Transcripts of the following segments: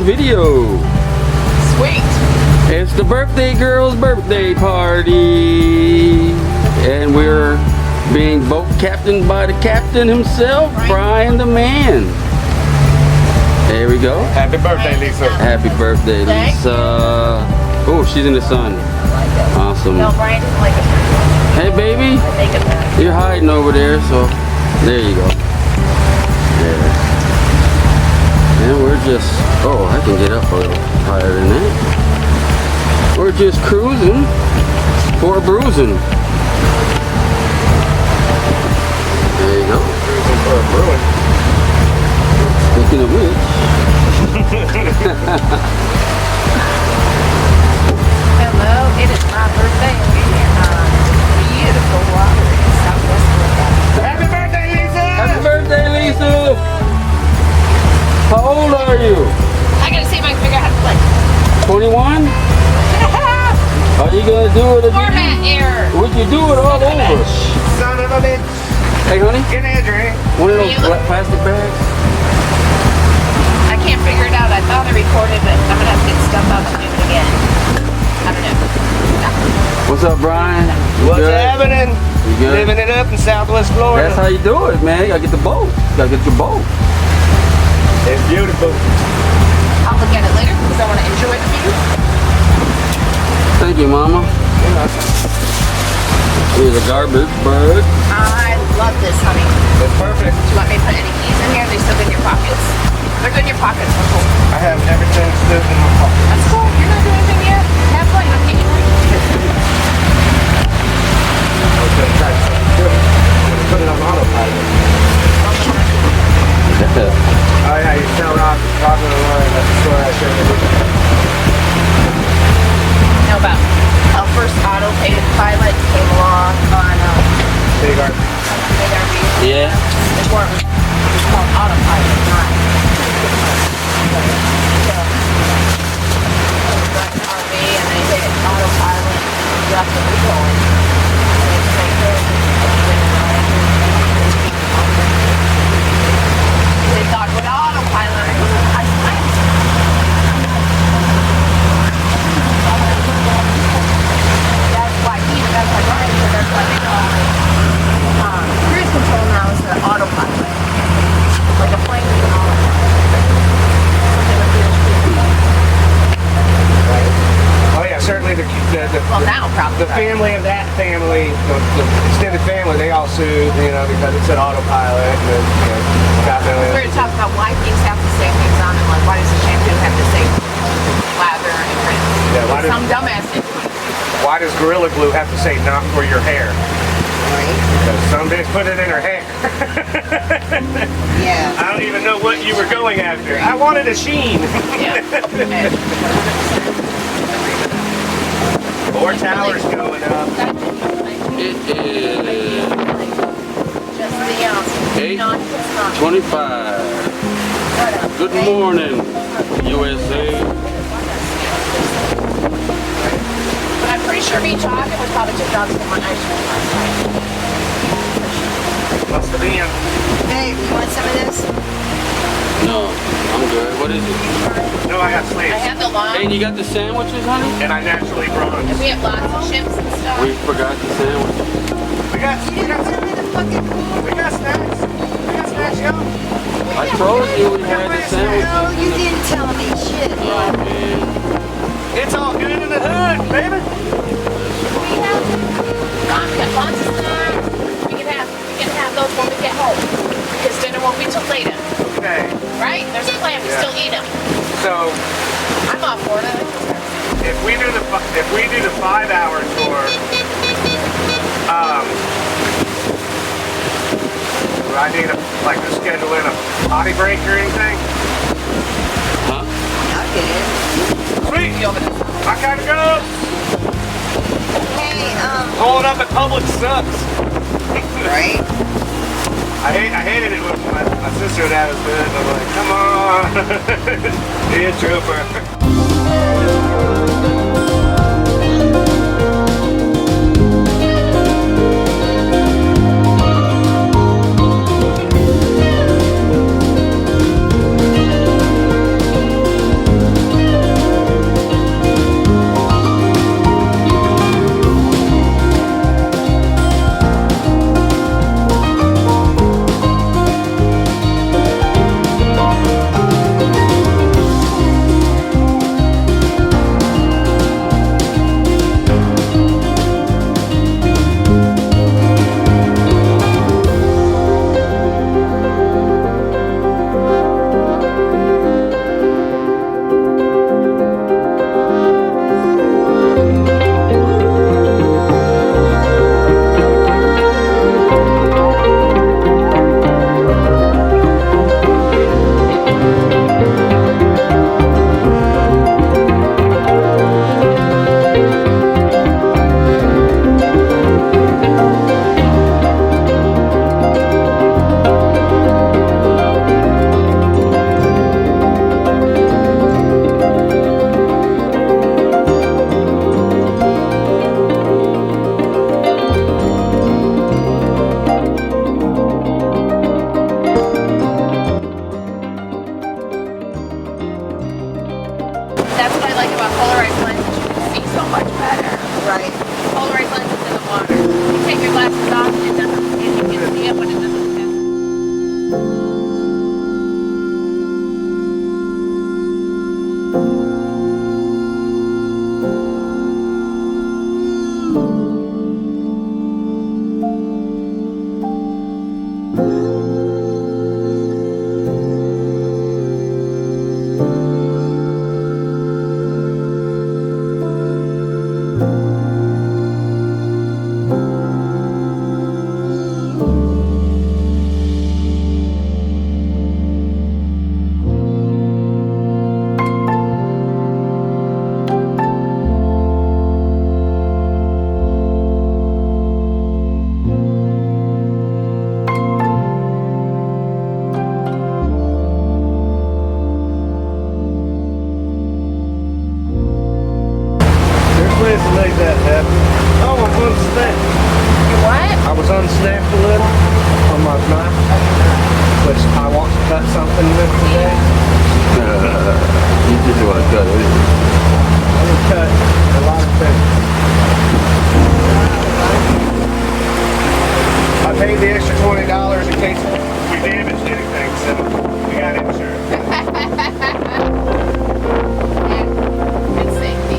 video. Sweet. It's the birthday girl's birthday party. And we're being boat captained by the captain himself, Brian the man. There we go. Happy birthday, Lisa. Happy birthday, Lisa. Oh, she's in the sun. Awesome. No, Brian doesn't like it. Hey, baby. You're hiding over there, so there you go. Yeah. And we're just, oh, I can get up a little higher than that. We're just cruising for bruising. There you go. Cruising for a brewing. Speaking of which. Hello, it is my birthday and we're in beautiful water in Southwest Florida. Happy birthday, Lisa! Happy birthday, Lisa! How old are you? I gotta see if I can figure out how to play. 21? Are you gonna do it again? Format error. Would you do it all over? Son of a bitch. Hey, honey, Get in here, drink. one of those plastic bags? I can't figure it out. I thought I recorded it. I'm gonna have to get stuff out and do it again. I don't know. No. What's up, Brian? You What's good? happening? You good? Living it up in Southwest Florida. That's how you do it, man. You gotta get the boat. You gotta get your boat. It's beautiful. I'll look at it later because I want to enjoy the view. Thank you, Mama. Here's a garbage bag. I love this, honey. It's perfect. Do you want me to put any keys in here? They still good in your pockets? They're good in your pockets. That's cool. I have everything still in my pocket. That's cool. You're not doing anything yet. Have fun. I'm getting I was going to try something good. I'm going to put it on autopilot. Oh yeah, you tell Rob talking to Lauren about the story I shared with you. know about how first autopilot came along on Big RV. Big RV. Yeah. Before it was called autopilot, not. Got an RV and they hit autopilot, left it going. They thought with autopilot, I that's why right, so that's why they call it cruise control now is the autopilot. Like a plane with an autopilot. Right. Oh yeah, certainly Well, now probably. the family of that family, the extended family, they all sued, because it said autopilot, and then, God knows. We're going to talk about why things have to say things on them, like why does the shampoo have to say lather and rinse? Yeah, why does- Some dumbass didn't. Why does Gorilla Glue have to say not for your hair? Right? Because some bitch put it in her hair. Yeah. I don't even know what you were going after. I wanted a sheen. Yeah. More towers going up. It is Just the 8:25. Good morning, USA. But I'm pretty sure me talking was probably $2 for my ice cream last night. Must have been. Hey, you want some of this? No, I'm good. What is it? No, I got I slaves. have the lime. Hey, you got the sandwiches, honey? And I naturally bronze. And we have lots of chips and stuff. We forgot the sandwiches. We got snacks. We got snacks, yo. I told you we had the sandwiches. No, you didn't tell me shit. Oh, man. It's all good in the hood, baby. We got lots of snacks. We can have those when we get home. Because dinner won't be till later. Okay. Right? There's a plan. We Yeah. still eat them. So I'm off for it. if we do the 5-hour tour, do I need to schedule in a potty break or anything? Huh? Okay. Sweet. I gotta go. Hey, Pulling up at Publix sucks. right? I hated it when my sister and I was good. I'm like, come on. Be a trooper. naphthalene on my knife, which I want to cut something with today. You just want to cut it. I will cut a lot of things. I paid the extra $20 in case we damaged anything, so we got insurance. It's safety.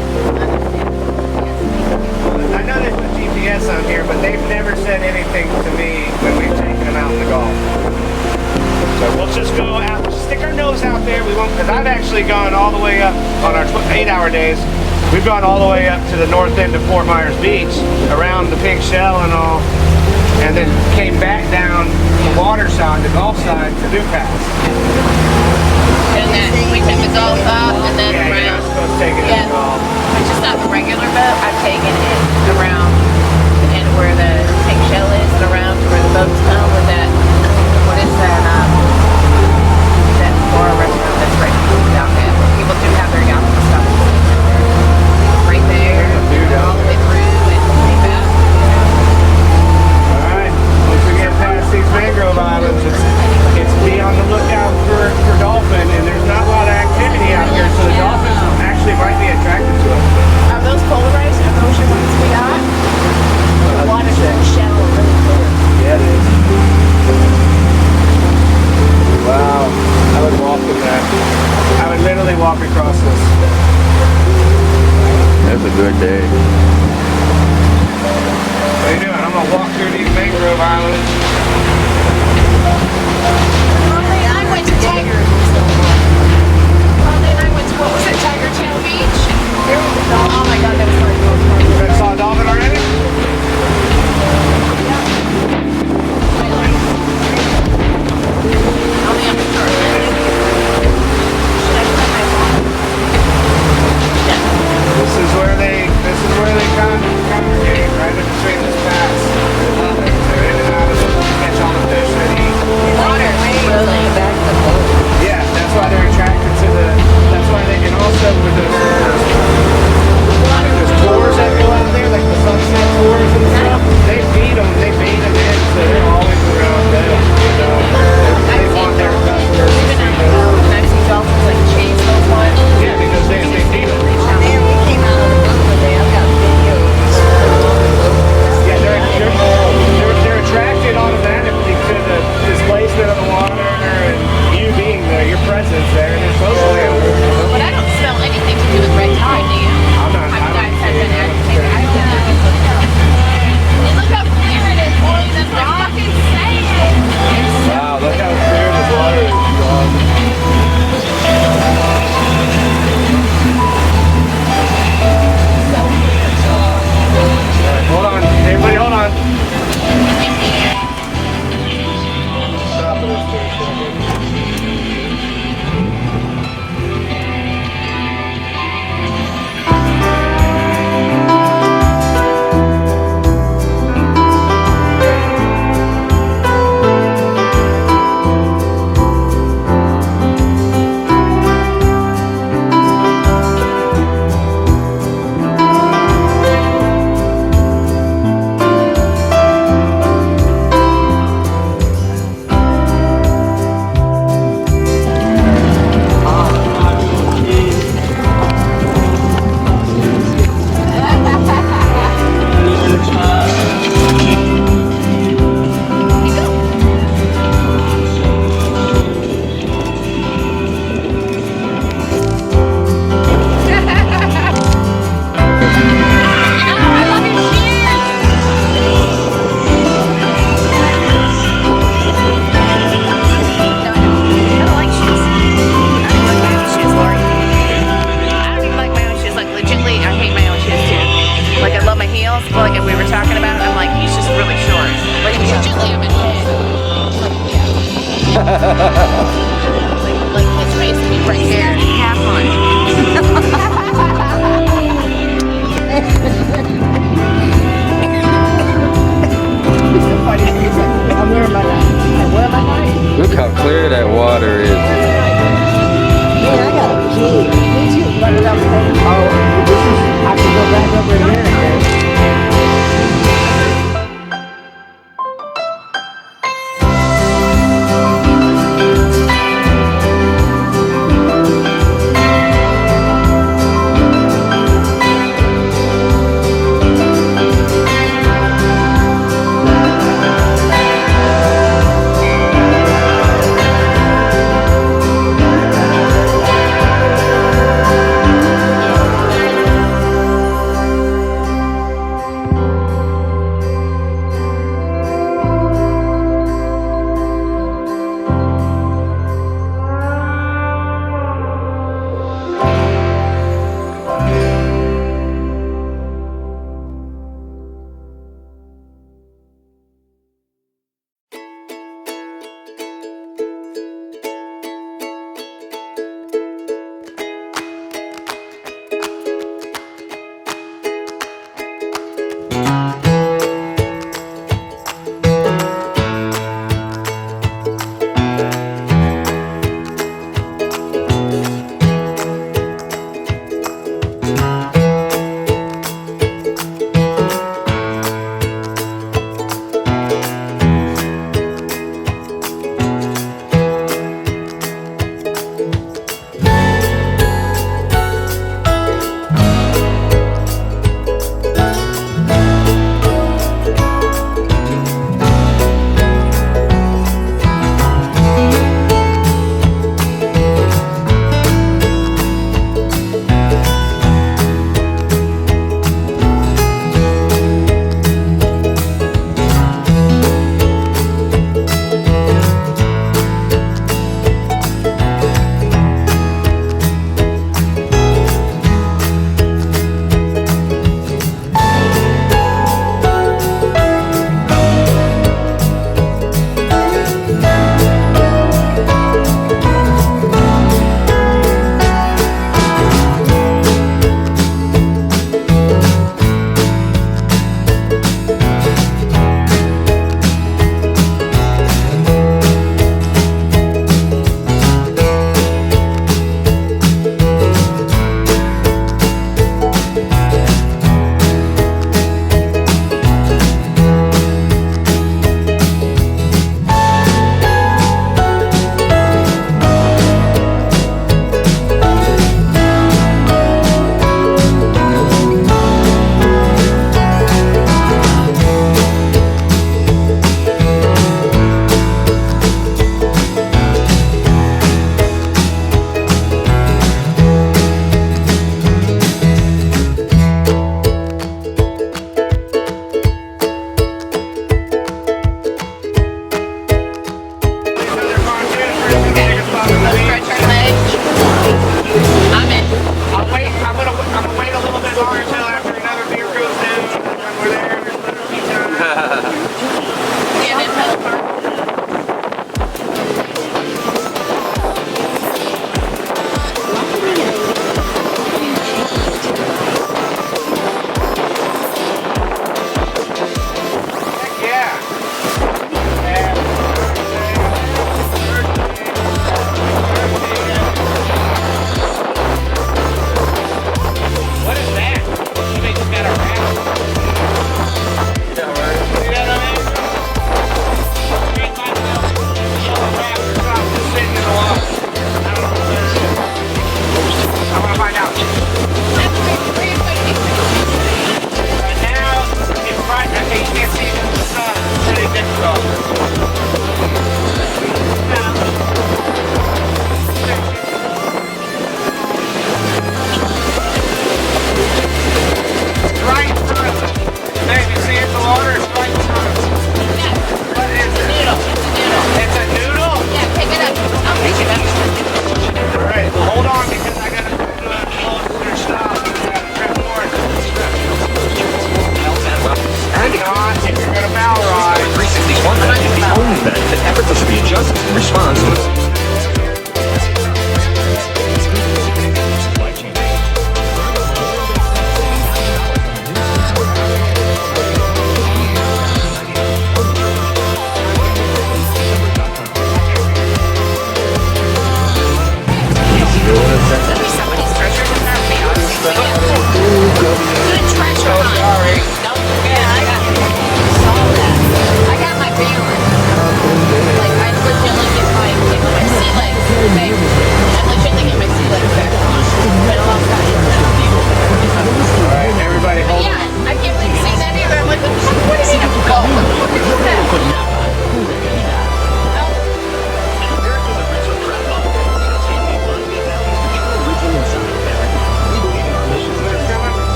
I know they put GPS on here, but they've never said anything to me when we've taken them out in the Gulf. So we'll just go out, stick our nose out there. We won't, because I've actually gone all the way up on our 8-hour days. We've gone all the way up to the north end of Fort Myers Beach, around the Pink Shell and all, and then came back down the water side, the Gulf side, to New Pass. And then we took the Gulf up and then Yeah, you're not around. supposed to take it in the Gulf. It's just not the regular boat. I've taken it around and where the Pink Shell is and around to where the boats come with that. What is that? That bar restaurant that's right down there. People do have their yachts and stuff. Right there. All the way through and way back. Alright, once we get past these mangrove islands, it's be on the lookout for dolphin, and there's not a lot of activity out here, so the dolphins actually might be attracted to us. Are those polarized or ocean ones we got? The water's really shallow, really clear. Yeah, it is. Wow, I would walk in that. I would literally walk across this. That's a good day. What are you doing? I'm gonna walk through these mangrove islands. I went to Tiger. And I went to, what was it, Tiger Tail Beach? Oh my god, that was hard. You guys saw a dolphin already? Only on the shore. Should I put my phone? Yeah. This is where they congregate right in between this pass. They're in and out of it, catch all the fish they eat. Water, really. Yeah, that's why they're attracted to the. That's why they can also with there's tours that go out there, like the sunset tours and stuff. They feed them in, so they're always around them. You know, they want their customers to see them. I've seen dolphins like chase those ones. Yeah, because they feed them. Man, we came out of the boat one day. I've got videos. Yeah, they're attracted automatically to the displacement of the water and you being there, your presence there, and they're social animals. But I don't smell anything to do with red tide, do you? I'm not. My guys have been agitated. I don't know. And look how clear it is, boys. That's what I'm fucking saying. Wow, look how clear this water is, John. Hold on, everybody, hold on. Stop it, it's too second. Like his face would be right there, half on. I'm wearing my knife. What am I wearing? Look how clear that water is. Man, I got a key. Me too. You want to go upstairs? Oh, this is, I can go back over in there.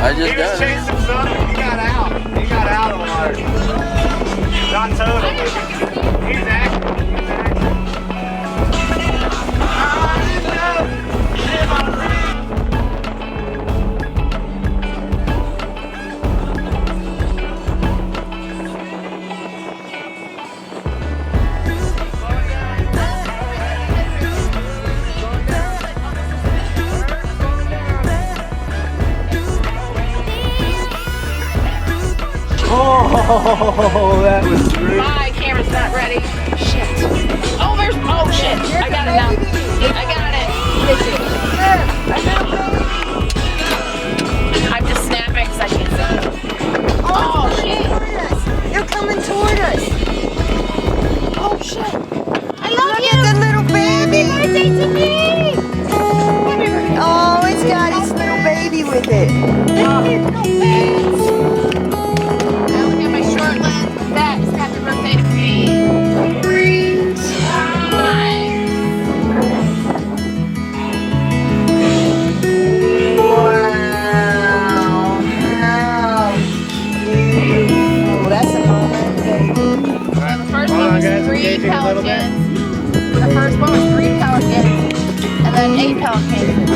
I He just was got it. chasing something. He got out. He got out of water. Not totally. He's active. He's active. Oh, that was great. My camera's not ready. Shit. Oh, oh shit. I got it now. I got it. I'm just snapping because I can't see. Oh shit. They're coming toward us. Oh shit. I love Look you. at the little baby. Happy birthday to me. Oh, it's got its little baby with it. Now look at my short lens. That is happy birthday to me. Wow. How beautiful. That's a moment, baby. The first Hold one on, was guys, 3 engaging a little bit. pelicans. The first one was 3 pelicans. And then 8 pelicans.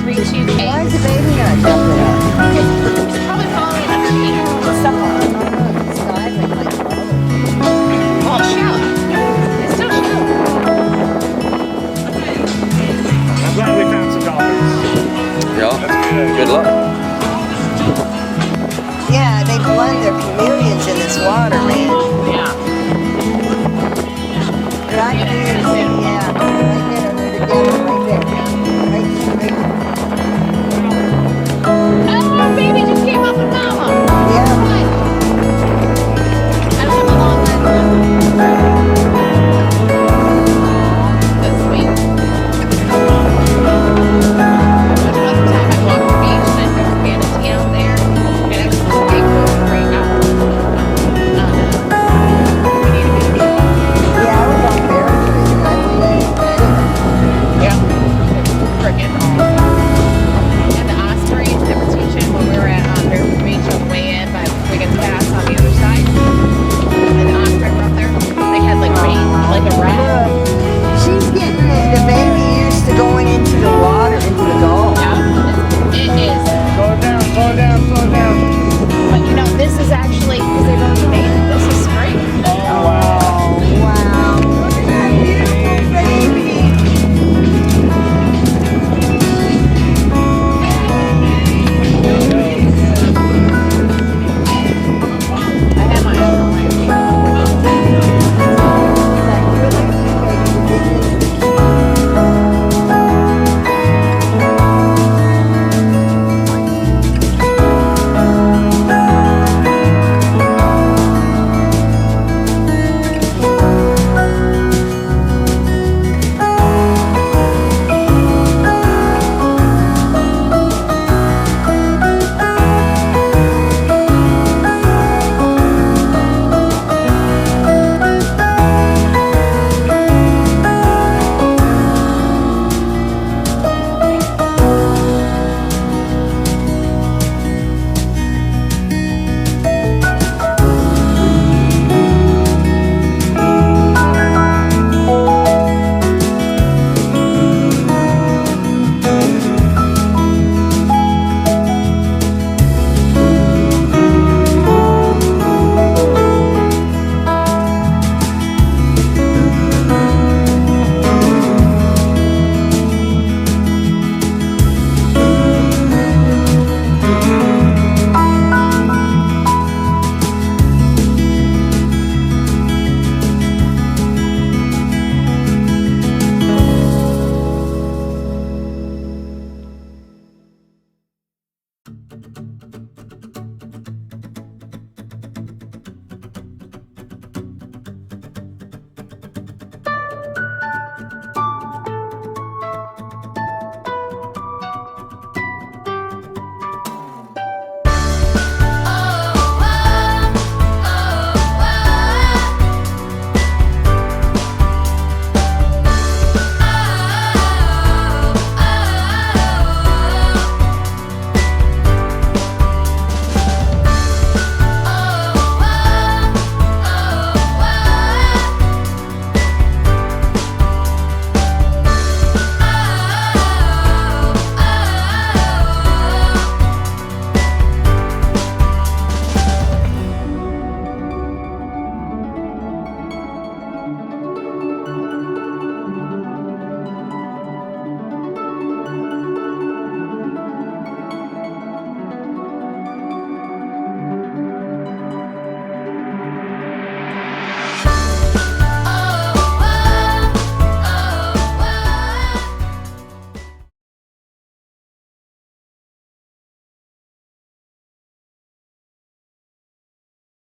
3, 2, 8. Why is the baby not jumping up? It's probably falling underneath the stuff on